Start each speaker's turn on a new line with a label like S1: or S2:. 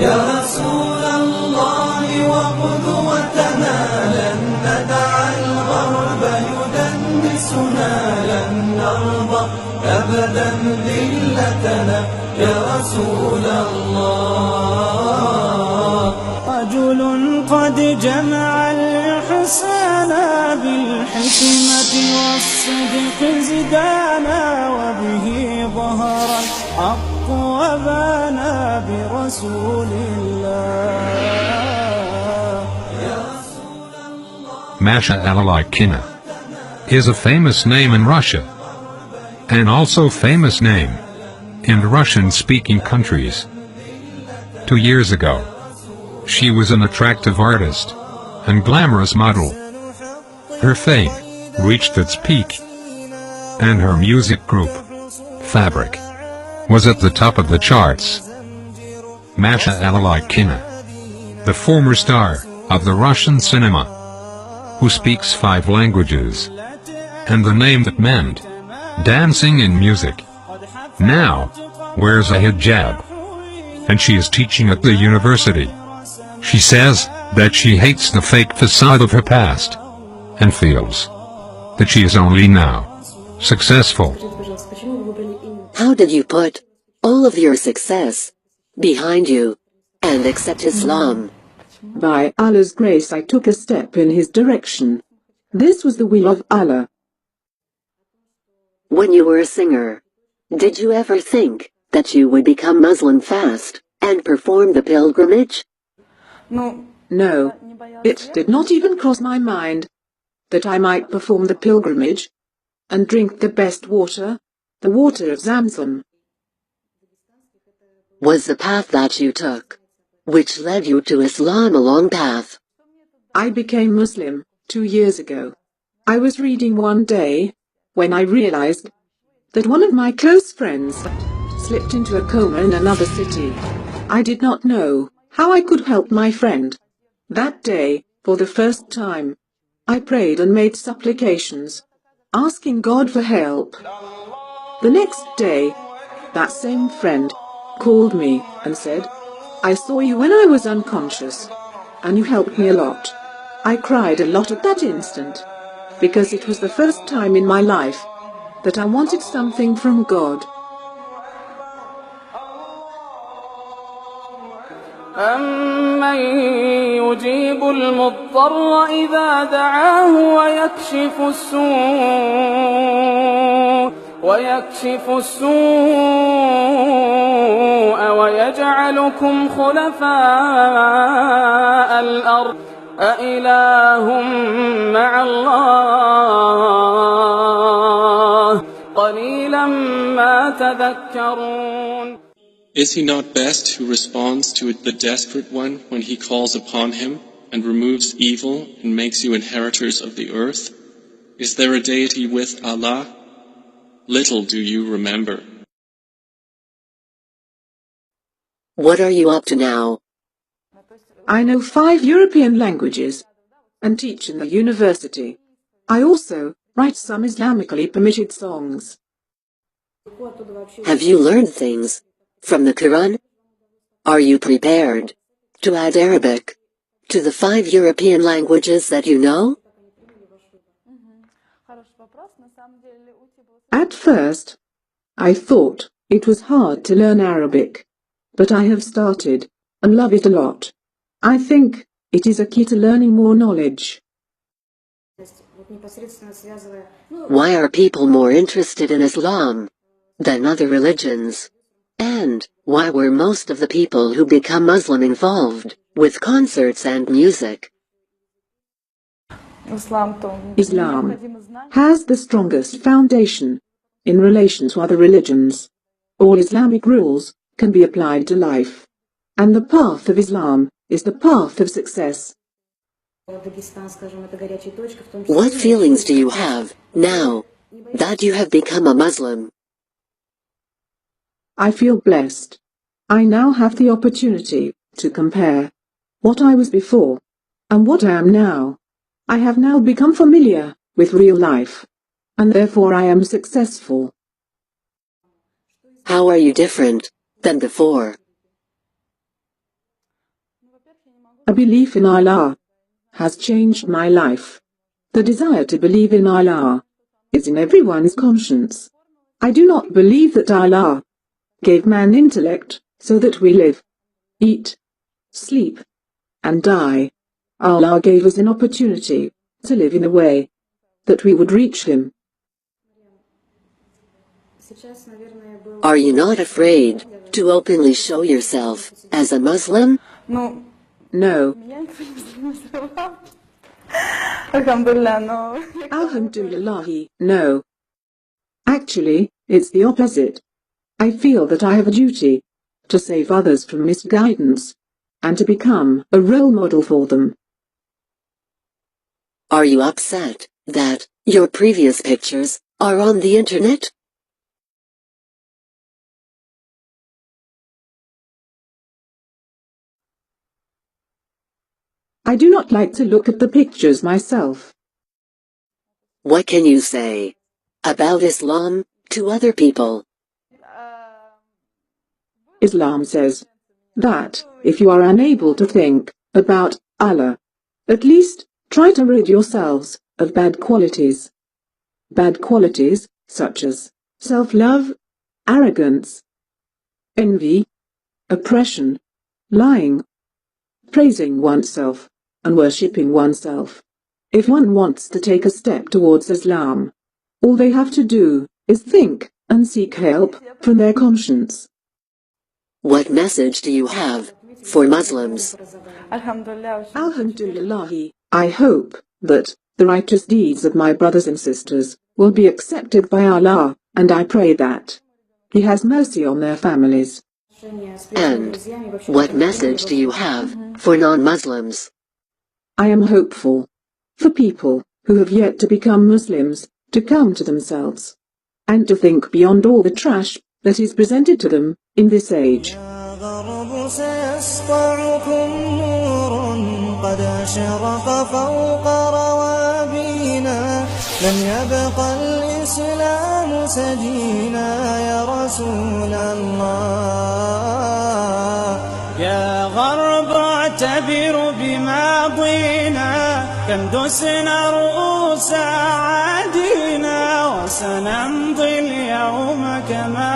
S1: يا رسول الله وقدوتنا لن ندع الغرب يدنسنا لن نرضى أبدا ذلتنا يا رسول الله رجل قد جمع الحسان بالحكمة والصدق زدانا وبه ظهر الحق وبانا برسول الله.
S2: ئافرةنة is a famous name in Russia, and also famous name in Russian-speaking countries. 2 years ago, she was an attractive artist and glamorous model. Her fame reached its peak, and her music group, Fabric, was at the top of the charts. ئافرةنة, the former star of the Russian cinema, who speaks 5 languages, and the name that meant dancing in music, now wears a hijab, and she is teaching at the university. She says that she hates the fake facade of her past, and feels that she is only now successful.
S3: How did you put all of your success behind you and accept Islam?
S4: By Allah's grace I took a step in his direction. This was the will of Allah.
S3: When you were a singer, did you ever think that you would become Muslim fast and perform the pilgrimage?
S4: No, it did not even cross my mind that I might perform the pilgrimage and drink the best water, the water of Zamzam.
S3: Was the path that you took, which led you to Islam, a long path?
S4: I became Muslim 2 years ago. I was reading one day when I realized that one of my close friends slipped into a coma in another city. I did not know how I could help my friend. That day, for the first time, I prayed and made supplications, asking God for help. The next day, that same friend called me and said, "I saw you when I was unconscious, and you helped me a lot." I cried a lot at that instant, because it was the first time in my life that I wanted something from God.
S1: أَمَّن يُجِيبُ الْمُضْطَرَّ إِذَا دَعَاهُ وَيَكْشِفُ السُّوءَ وَيَجْعَلُكُمْ خُلَفَاءَ الْأَرْضِ أَإِلَٰهٌ مَّعَ اللَّهِ قَلِيلًا مَّا تَذَكَّرُونَ.
S5: Is he not best who responds to the desperate one when he calls upon him, and removes evil and makes you inheritors of the earth? Is there a deity with Allah? Little do you remember.
S3: What are you up to now?
S4: I know 5 European languages and teach in the university. I also write some Islamically permitted songs.
S3: Have you learned things from the Quran? Are you prepared to add Arabic to the 5 European languages that you know?
S4: At first, I thought it was hard to learn Arabic, but I have started and love it a lot. I think it is a key to learning more knowledge.
S3: Why are people more interested in Islam than other religions? And why were most of the people who become Muslim involved with concerts and music?
S4: Islam has the strongest foundation in relation to other religions. All Islamic rules can be applied to life, and the path of Islam is the path of success.
S3: What feelings do you have now that you have become a Muslim?
S4: I feel blessed. I now have the opportunity to compare what I was before and what I am now. I have now become familiar with real life, and therefore I am successful.
S3: How are you different than before?
S4: A belief in Allah has changed my life. The desire to believe in Allah is in everyone's conscience. I do not believe that Allah gave man intellect so that we live, eat, sleep, and die. Allah gave us an opportunity to live in a way that we would reach Him.
S3: Are you not afraid to openly show yourself as a Muslim?
S4: No. Alhamdulillah, no. Actually, it's the opposite. I feel that I have a duty to save others from misguidance and to become a role model for them.
S3: Are you upset that your previous pictures are on the internet?
S4: I do not like to look at the pictures myself.
S3: What can you say about Islam to other people?
S4: Islam says that if you are unable to think about Allah, at least try to rid yourselves of bad qualities. Bad qualities such as self-love, arrogance, envy, oppression, lying, praising oneself, and worshipping oneself. If one wants to take a step towards Islam, all they have to do is think and seek help from their conscience.
S3: What message do you have for Muslims?
S4: Alhamdulillah, I hope that the righteous deeds of my brothers and sisters will be accepted by Allah, and I pray that He has mercy on their families.
S3: And what message do you have for non-Muslims?
S4: I am hopeful for people who have yet to become Muslims to come to themselves and to think beyond all the trash that is presented to them in this age.
S6: لن يبقى الإسلام سدينا يا رسول الله يا غرب اعتبر بماضينا كم دسنا رؤوس عادينا وسنمضي اليوم كما